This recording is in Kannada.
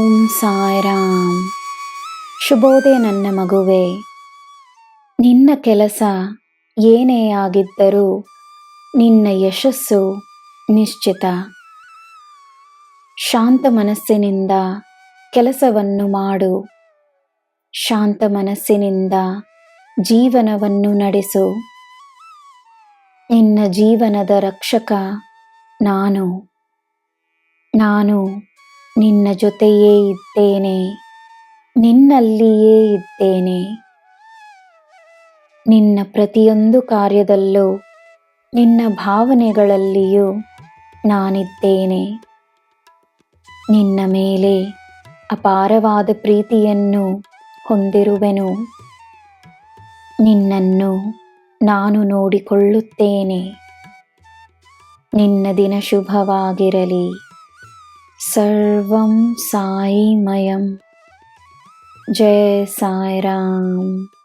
ಓಂ ಸಾಯಿರಾಮ್. ಶುಭೋದಯ ನನ್ನ ಮಗುವೆ. ನಿನ್ನ ಕೆಲಸ ಏನೇ ಆಗಿದ್ದರೂ ನಿನ್ನ ಯಶಸ್ಸು ನಿಶ್ಚಿತ. ಶಾಂತ ಮನಸ್ಸಿನಿಂದ ಕೆಲಸವನ್ನು ಮಾಡು. ಶಾಂತ ಮನಸ್ಸಿನಿಂದ ಜೀವನವನ್ನು ನಡೆಸು. ನಿನ್ನ ಜೀವನದ ರಕ್ಷಕ ನಾನು ನಿನ್ನ ಜೊತೆಯೇ ಇದ್ದೇನೆ, ನಿನ್ನಲ್ಲಿಯೇ ಇದ್ದೇನೆ. ನಿನ್ನ ಪ್ರತಿಯೊಂದು ಕಾರ್ಯದಲ್ಲೂ, ನಿನ್ನ ಭಾವನೆಗಳಲ್ಲಿಯೂ ನಾನಿದ್ದೇನೆ. ನಿನ್ನ ಮೇಲೆ ಅಪಾರವಾದ ಪ್ರೀತಿಯನ್ನು ಹೊಂದಿರುವೆನು. ನಿನ್ನನ್ನು ನಾನು ನೋಡಿಕೊಳ್ಳುತ್ತೇನೆ. ನಿನ್ನ ದಿನ ಶುಭವಾಗಿರಲಿ. ಸರ್ವಂ ಸಾಯಿಮಯಂ. ಜಯ ಸಾಯಿರಾಮ್.